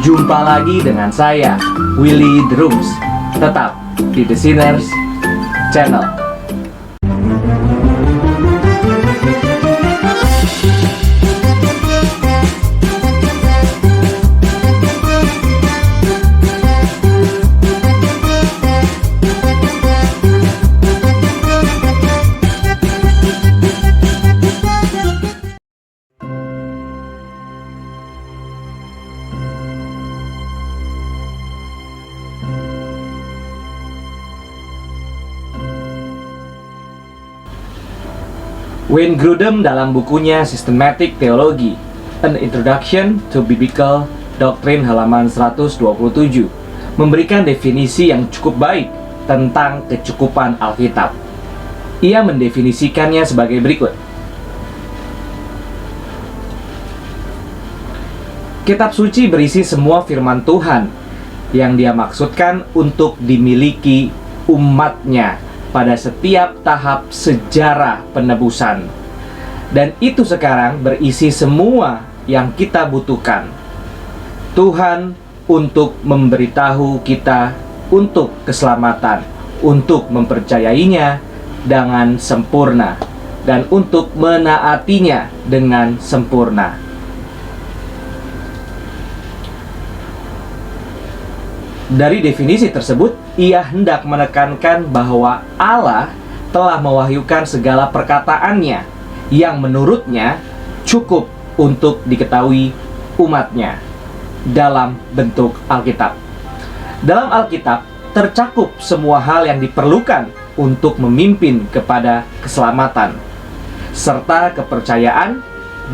Jumpa lagi dengan saya, Willy Drums. Tetap di The Sinners Channel. Wayne Grudem dalam bukunya Systematic Theology, An Introduction to Biblical Doctrine halaman 127 memberikan definisi yang cukup baik tentang kecukupan Alkitab. Ia mendefinisikannya sebagai berikut. Kitab suci berisi semua firman Tuhan yang Dia maksudkan untuk dimiliki umatnya pada setiap tahap sejarah penebusan. Dan itu sekarang berisi semua yang kita butuhkan. Tuhan untuk memberitahu kita untuk keselamatan, untuk mempercayainya dengan sempurna, dan untuk menaatinya dengan sempurna. Dari definisi tersebut, ia hendak menekankan bahwa Allah telah mewahyukan segala perkataannya yang menurutnya cukup untuk diketahui umatnya dalam bentuk Alkitab. Dalam Alkitab tercakup semua hal yang diperlukan untuk memimpin kepada keselamatan, serta kepercayaan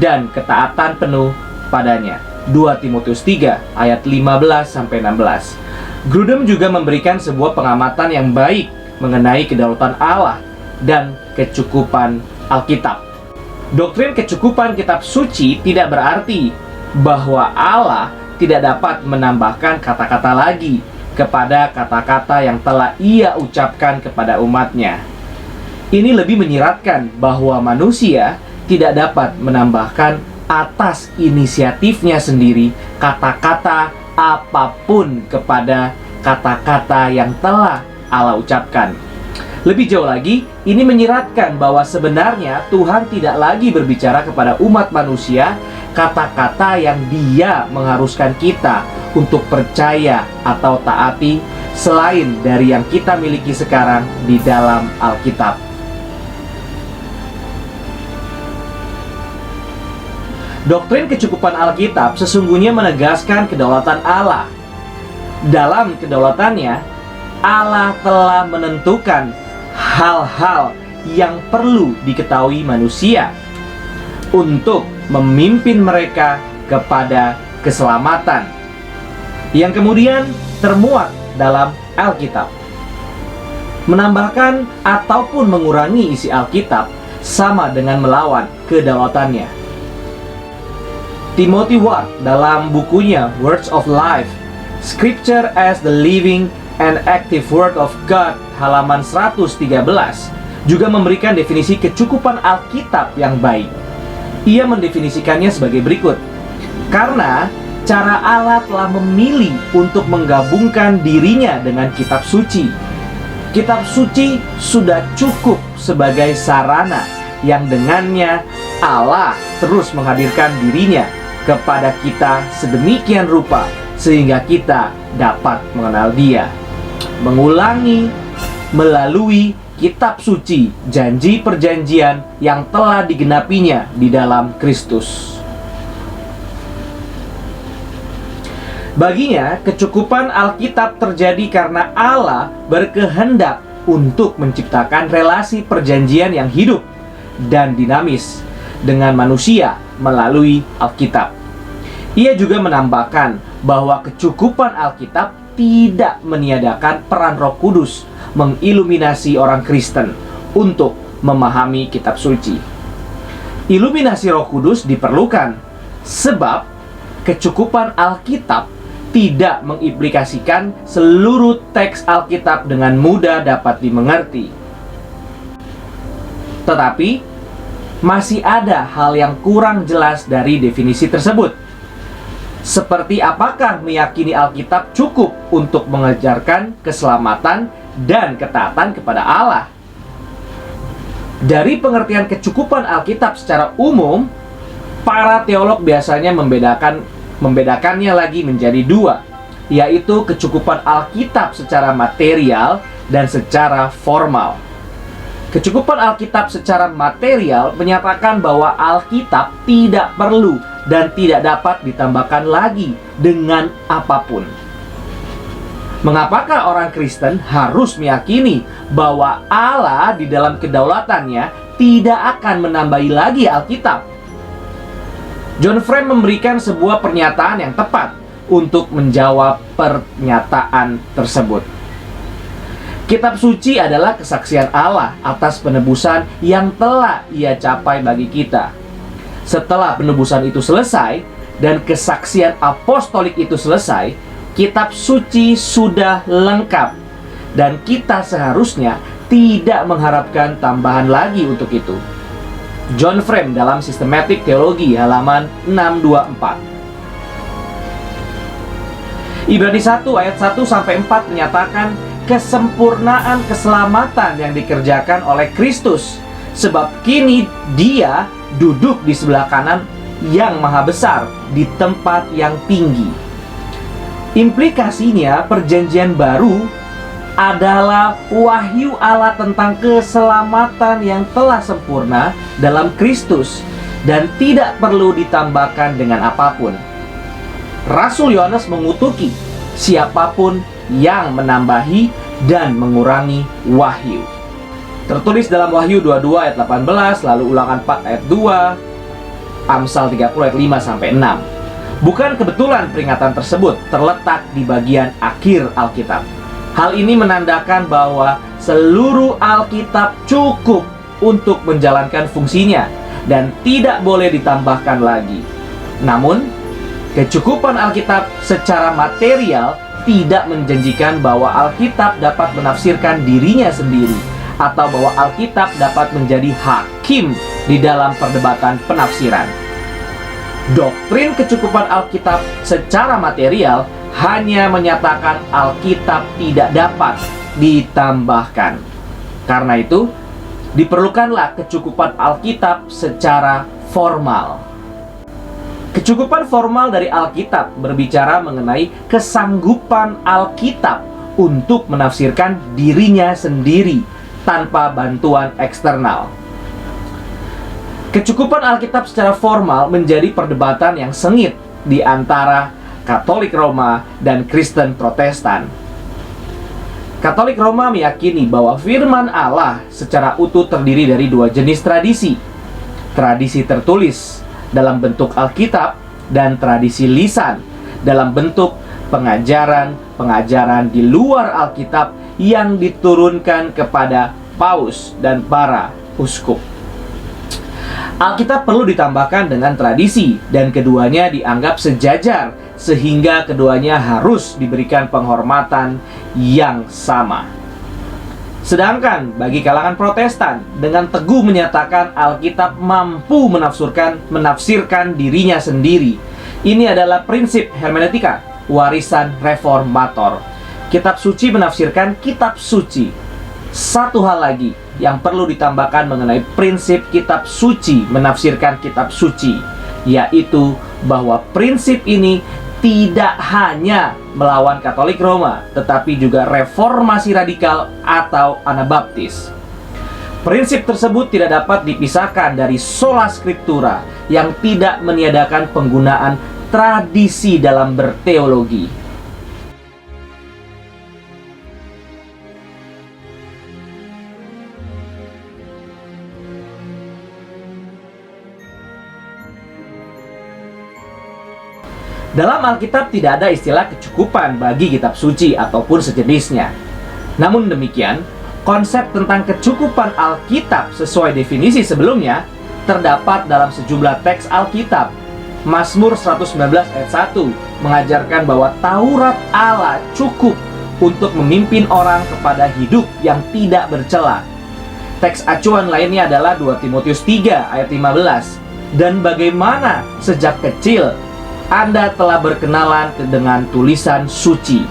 dan ketaatan penuh padanya. 2 Timotius 3 ayat 15-16. Grudem juga memberikan sebuah pengamatan yang baik mengenai kedaulatan Allah dan kecukupan Alkitab. Doktrin kecukupan kitab suci tidak berarti bahwa Allah tidak dapat menambahkan kata-kata lagi kepada kata-kata yang telah Ia ucapkan kepada umatnya. Ini lebih menyiratkan bahwa manusia tidak dapat menambahkan atas inisiatifnya sendiri kata-kata apapun kepada kata-kata yang telah Allah ucapkan. Lebih jauh lagi, ini menyiratkan bahwa sebenarnya Tuhan tidak lagi berbicara kepada umat manusia kata-kata yang Dia mengharuskan kita untuk percaya atau taati selain dari yang kita miliki sekarang di dalam Alkitab. Doktrin kecukupan Alkitab sesungguhnya menegaskan kedaulatan Allah. Dalam kedaulatannya, Allah telah menentukan hal-hal yang perlu diketahui manusia untuk memimpin mereka kepada keselamatan, yang kemudian termuat dalam Alkitab. Menambahkan ataupun mengurangi isi Alkitab sama dengan melawan kedaulatannya. Timothy Ward dalam bukunya Words of Life, Scripture as the Living and Active Word of God halaman 113 juga memberikan definisi kecukupan Alkitab yang baik. Ia mendefinisikannya sebagai berikut. Karena cara Allah telah memilih untuk menggabungkan dirinya dengan kitab suci. Kitab suci sudah cukup sebagai sarana yang dengannya Allah terus menghadirkan dirinya kepada kita sedemikian rupa sehingga kita dapat mengenal Dia. Mengulangi melalui kitab suci janji perjanjian yang telah digenapinya di dalam Kristus. Baginya, kecukupan Alkitab terjadi karena Allah berkehendak untuk menciptakan relasi perjanjian yang hidup dan dinamis dengan manusia melalui Alkitab. Ia juga menambahkan bahwa kecukupan Alkitab tidak meniadakan peran Roh Kudus mengiluminasi orang Kristen untuk memahami kitab suci. Iluminasi Roh Kudus diperlukan sebab kecukupan Alkitab tidak mengimplikasikan seluruh teks Alkitab dengan mudah dapat dimengerti. Tetapi masih ada hal yang kurang jelas dari definisi tersebut. Seperti apakah meyakini Alkitab cukup untuk mengajarkan keselamatan dan ketaatan kepada Allah? Dari pengertian kecukupan Alkitab secara umum, para teolog biasanya membedakannya lagi menjadi dua, yaitu kecukupan Alkitab secara material dan secara formal. Kecukupan Alkitab secara material menyatakan bahwa Alkitab tidak perlu dan tidak dapat ditambahkan lagi dengan apapun. Mengapakah orang Kristen harus meyakini bahwa Allah di dalam kedaulatannya tidak akan menambahi lagi Alkitab? John Frame memberikan sebuah pernyataan yang tepat untuk menjawab pernyataan tersebut. Kitab suci adalah kesaksian Allah atas penebusan yang telah Ia capai bagi kita. Setelah penebusan itu selesai dan kesaksian apostolik itu selesai, kitab suci sudah lengkap dan kita seharusnya tidak mengharapkan tambahan lagi untuk itu. John Frame dalam Sistematik Teologi halaman 624. Ibrani 1 ayat 1 sampai 4 menyatakan kesempurnaan keselamatan yang dikerjakan oleh Kristus, sebab kini Dia duduk di sebelah kanan yang maha besar di tempat yang tinggi. Implikasinya perjanjian baru adalah wahyu Allah tentang keselamatan yang telah sempurna dalam Kristus dan tidak perlu ditambahkan dengan apapun. Rasul Yohanes mengutuki siapapun yang menambahi dan mengurangi wahyu. Tertulis dalam Wahyu 22 ayat 18, lalu Ulangan 4 ayat 2, Amsal 30 ayat 5 sampai 6. Bukan kebetulan peringatan tersebut terletak di bagian akhir Alkitab. Hal ini menandakan bahwa seluruh Alkitab cukup untuk menjalankan fungsinya dan tidak boleh ditambahkan lagi. Namun, kecukupan Alkitab secara material tidak menjanjikan bahwa Alkitab dapat menafsirkan dirinya sendiri atau bahwa Alkitab dapat menjadi hakim di dalam perdebatan penafsiran. Doktrin kecukupan Alkitab secara material hanya menyatakan Alkitab tidak dapat ditambahkan. Karena itu, diperlukanlah kecukupan Alkitab secara formal. Kecukupan formal dari Alkitab berbicara mengenai kesanggupan Alkitab untuk menafsirkan dirinya sendiri tanpa bantuan eksternal. Kecukupan Alkitab secara formal menjadi perdebatan yang sengit di antara Katolik Roma dan Kristen Protestan. Katolik Roma meyakini bahwa firman Allah secara utuh terdiri dari dua jenis tradisi. Tradisi tertulis dalam bentuk Alkitab dan tradisi lisan dalam bentuk pengajaran-pengajaran di luar Alkitab yang diturunkan kepada paus dan para uskup. Alkitab perlu ditambahkan dengan tradisi dan keduanya dianggap sejajar sehingga keduanya harus diberikan penghormatan yang sama. Sedangkan bagi kalangan Protestan dengan teguh menyatakan Alkitab mampu menafsirkan dirinya sendiri. Ini adalah prinsip hermeneutika, warisan reformator. Kitab suci menafsirkan kitab suci. Satu hal lagi yang perlu ditambahkan mengenai prinsip kitab suci menafsirkan kitab suci, yaitu bahwa prinsip ini tidak hanya melawan Katolik Roma, tetapi juga reformasi radikal atau Anabaptis. Prinsip tersebut tidak dapat dipisahkan dari sola scriptura yang tidak meniadakan penggunaan tradisi dalam berteologi. Dalam Alkitab tidak ada istilah kecukupan bagi kitab suci ataupun sejenisnya. Namun demikian, konsep tentang kecukupan Alkitab sesuai definisi sebelumnya terdapat dalam sejumlah teks Alkitab. Mazmur 119 ayat 1 mengajarkan bahwa Taurat Allah cukup untuk memimpin orang kepada hidup yang tidak bercela. Teks acuan lainnya adalah 2 Timotius 3 ayat 15. Dan bagaimana sejak kecil Anda telah berkenalan dengan tulisan suci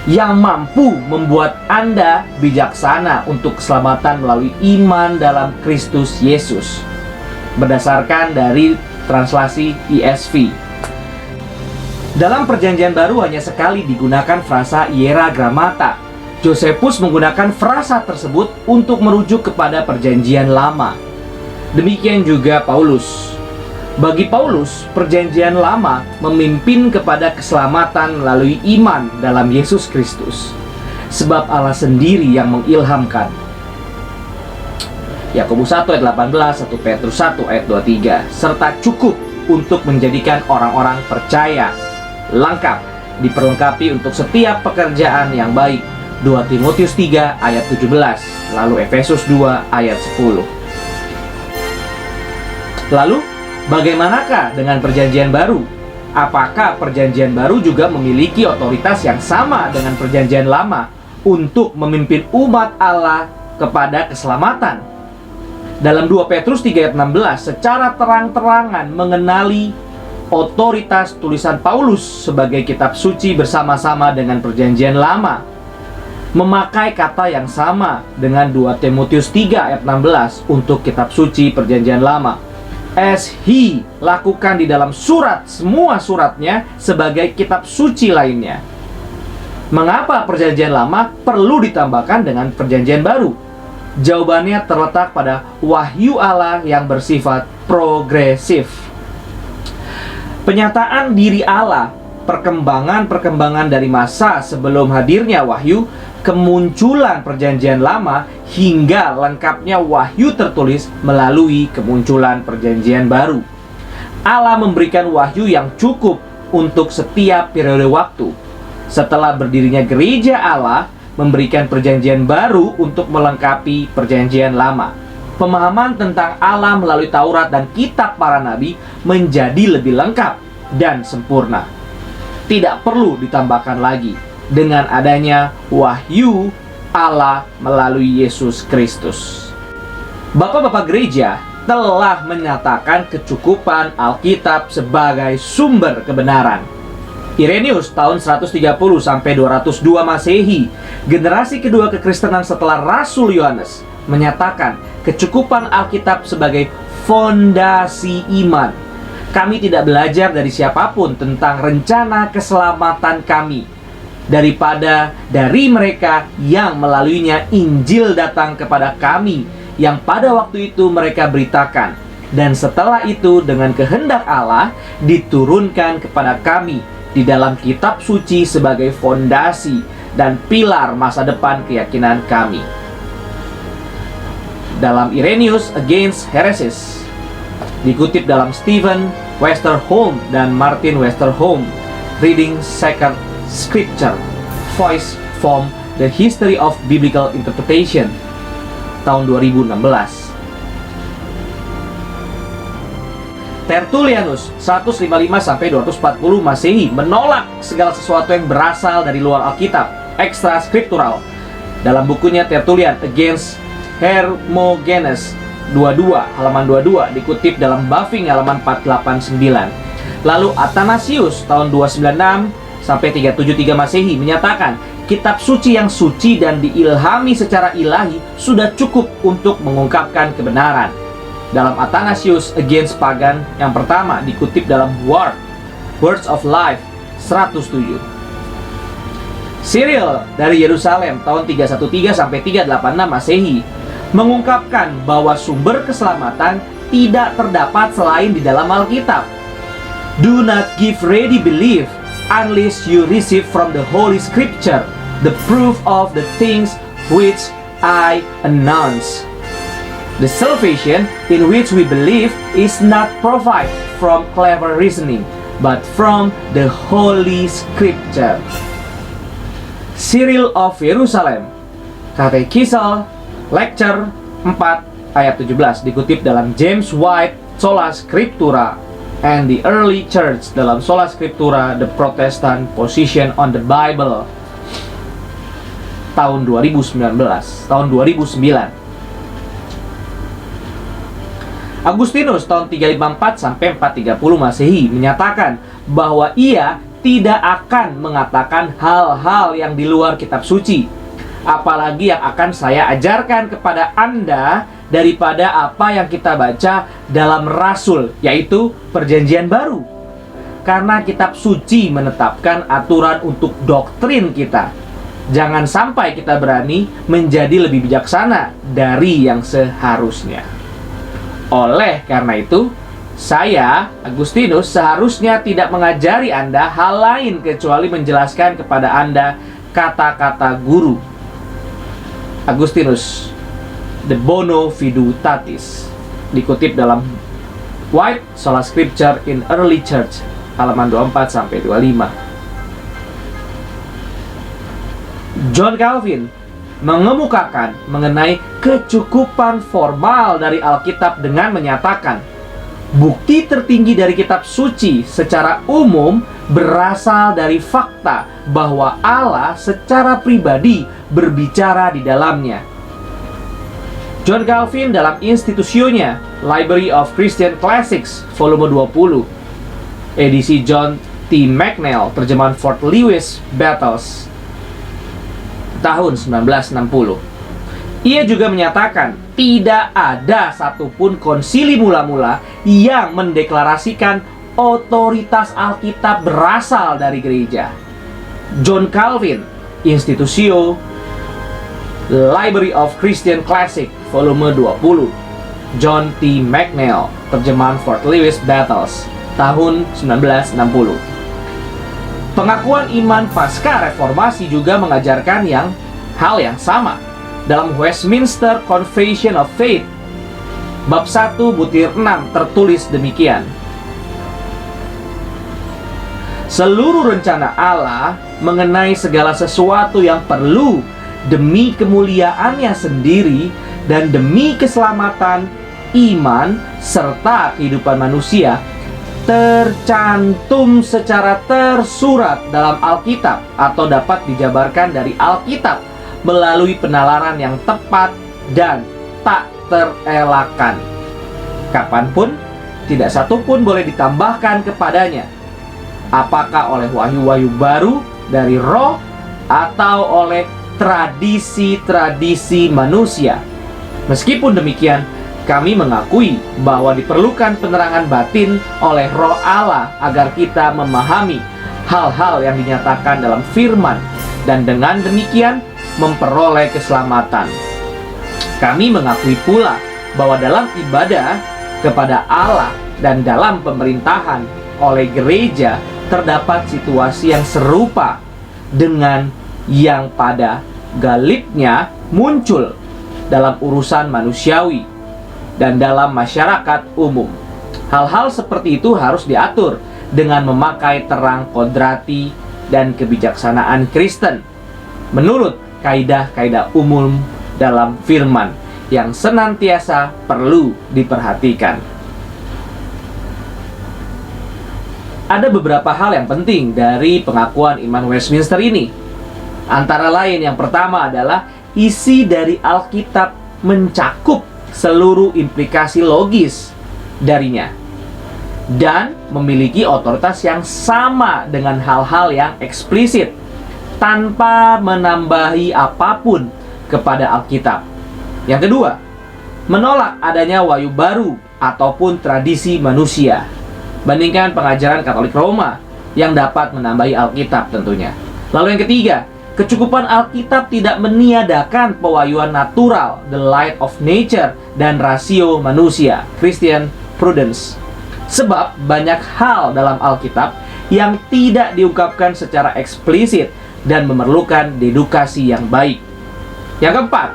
yang mampu membuat Anda bijaksana untuk keselamatan melalui iman dalam Kristus Yesus. Berdasarkan dari translasi ESV. Dalam perjanjian baru hanya sekali digunakan frasa hieragramata. Josephus menggunakan frasa tersebut untuk merujuk kepada perjanjian lama. Demikian juga Paulus. Bagi Paulus, perjanjian lama memimpin kepada keselamatan melalui iman dalam Yesus Kristus. Sebab Allah sendiri yang mengilhamkan. Yakobus 1 ayat 18, 1 Petrus 1 ayat 23, serta cukup untuk menjadikan orang-orang percaya lengkap, diperlengkapi untuk setiap pekerjaan yang baik. 2 Timotius 3 ayat 17, lalu Efesus 2 ayat 10. Lalu, bagaimanakah dengan perjanjian baru? Apakah perjanjian baru juga memiliki otoritas yang sama dengan perjanjian lama untuk memimpin umat Allah kepada keselamatan? Dalam 2 Petrus 3 ayat 16 secara terang-terangan mengenali otoritas tulisan Paulus sebagai kitab suci bersama-sama dengan perjanjian lama. Memakai kata yang sama dengan 2 Timotius 3 ayat 16 untuk kitab suci perjanjian lama. As he lakukan di dalam semua suratnya sebagai kitab suci lainnya. Mengapa perjanjian lama perlu ditambahkan dengan perjanjian baru? Jawabannya terletak pada wahyu Allah yang bersifat progresif. Penyataan diri Allah, perkembangan dari masa sebelum hadirnya wahyu, kemunculan perjanjian lama, hingga lengkapnya wahyu tertulis melalui kemunculan perjanjian baru. Allah memberikan wahyu yang cukup untuk setiap periode waktu. Setelah berdirinya gereja Allah, memberikan perjanjian baru untuk melengkapi perjanjian lama. Pemahaman tentang Allah melalui Taurat dan kitab para nabi menjadi lebih lengkap dan sempurna. Tidak perlu ditambahkan lagi dengan adanya wahyu Allah melalui Yesus Kristus. Bapak-bapak gereja telah menyatakan kecukupan Alkitab sebagai sumber kebenaran. Irenaeus tahun 130 sampai 202 Masehi, generasi kedua kekristenan setelah Rasul Yohanes, menyatakan kecukupan Alkitab sebagai fondasi iman. Kami tidak belajar dari siapapun tentang rencana keselamatan kami daripada dari mereka yang melaluinya Injil datang kepada kami yang pada waktu itu mereka beritakan, dan setelah itu dengan kehendak Allah diturunkan kepada kami di dalam kitab suci sebagai fondasi dan pilar masa depan keyakinan kami. Dalam Irenaeus Against Heresies, dikutip dalam Stephen Westerholm dan Martin Westerholm, Reading Sacred Scripture, Voice from the History of Biblical Interpretation, tahun 2016. Tertullianus 155 sampai 240 Masehi menolak segala sesuatu yang berasal dari luar Alkitab, ekstra skriptural. Dalam bukunya Tertullian Against Hermogenes 22 halaman 22, dikutip dalam Buffing halaman 489. Lalu Athanasius tahun 296 sampai 373 Masehi menyatakan kitab suci yang suci dan diilhami secara ilahi sudah cukup untuk mengungkapkan kebenaran. Dalam Athanasius Against Pagan yang pertama, dikutip dalam Words of Life 107. Cyril dari Yerusalem tahun 313 sampai 386 Masehi mengungkapkan bahwa sumber keselamatan tidak terdapat selain di dalam Alkitab. Do not give ready belief unless you receive from the Holy Scripture the proof of the things which I announce. The salvation in which we believe is not provided from clever reasoning, but from the Holy Scripture. Cyril of Jerusalem, Catechisal, Lecture 4 ayat 17, dikutip dalam James White, Sola Scriptura, and the Early Church dalam Sola Scriptura, The Protestant Position on the Bible, tahun 2009. Agustinus tahun 354 sampai 430 Masehi menyatakan bahwa ia tidak akan mengatakan hal-hal yang di luar kitab suci, apalagi yang akan saya ajarkan kepada Anda daripada apa yang kita baca dalam Rasul, yaitu Perjanjian Baru. Karena kitab suci menetapkan aturan untuk doktrin kita. Jangan sampai kita berani menjadi lebih bijaksana dari yang seharusnya. Oleh karena itu, saya, Agustinus, seharusnya tidak mengajari Anda hal lain kecuali menjelaskan kepada Anda kata-kata guru. Agustinus, De Bono Fidutatis, dikutip dalam White Sola Scripture in Early Church, halaman 24 sampai 25. John Calvin mengemukakan mengenai kecukupan formal dari Alkitab dengan menyatakan, bukti tertinggi dari kitab suci secara umum berasal dari fakta bahwa Allah secara pribadi berbicara di dalamnya. John Calvin dalam institusionya Library of Christian Classics volume 20, edisi John T. McNeill, terjemahan Fort Lewis Battles, tahun 1960. Ia juga menyatakan tidak ada satupun konsili mula-mula yang mendeklarasikan otoritas Alkitab berasal dari gereja. John Calvin, Institutio Library of Christian Classic, volume 20, John T. McNeill, terjemahan Fort Lewis Battles, tahun 1960. Pengakuan iman pasca reformasi juga mengajarkan hal yang sama. Dalam Westminster Confession of Faith, bab 1 butir 6 tertulis demikian. Seluruh rencana Allah mengenai segala sesuatu yang perlu demi kemuliaannya sendiri dan demi keselamatan, iman, serta kehidupan manusia tercantum secara tersurat dalam Alkitab atau dapat dijabarkan dari Alkitab melalui penalaran yang tepat dan tak terelakkan. Kapanpun, tidak satupun boleh ditambahkan kepadanya, apakah oleh wahyu-wahyu baru dari Roh atau oleh tradisi-tradisi manusia. Meskipun demikian, kami mengakui bahwa diperlukan penerangan batin oleh Roh Allah agar kita memahami hal-hal yang dinyatakan dalam firman dan dengan demikian memperoleh keselamatan. Kami mengakui pula bahwa dalam ibadah kepada Allah dan dalam pemerintahan oleh gereja terdapat situasi yang serupa dengan yang pada galibnya muncul dalam urusan manusiawi dan dalam masyarakat umum. Hal-hal seperti itu harus diatur dengan memakai terang kodrati dan kebijaksanaan Kristen menurut kaidah-kaidah umum dalam firman yang senantiasa perlu diperhatikan. Ada beberapa hal yang penting dari pengakuan iman Westminster ini. Antara lain, yang pertama adalah isi dari Alkitab mencakup seluruh implikasi logis darinya dan memiliki otoritas yang sama dengan hal-hal yang eksplisit tanpa menambahi apapun kepada Alkitab. Yang kedua, menolak adanya wahyu baru ataupun tradisi manusia. Bandingkan pengajaran Katolik Roma yang dapat menambahi Alkitab tentunya. Lalu yang ketiga, kecukupan Alkitab tidak meniadakan pewahyuan natural, the light of nature, dan rasio manusia, Christian prudence. Sebab banyak hal dalam Alkitab yang tidak diungkapkan secara eksplisit dan memerlukan dedukasi yang baik. Yang keempat,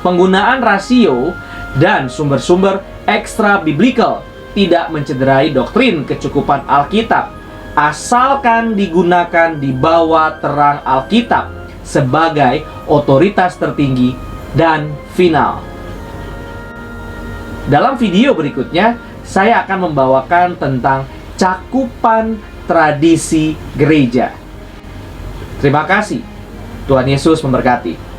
penggunaan rasio dan sumber-sumber ekstra biblical tidak mencederai doktrin kecukupan Alkitab, asalkan digunakan di bawah terang Alkitab sebagai otoritas tertinggi dan final. Dalam video berikutnya, saya akan membawakan tentang cakupan tradisi gereja. Terima kasih. Tuhan Yesus memberkati.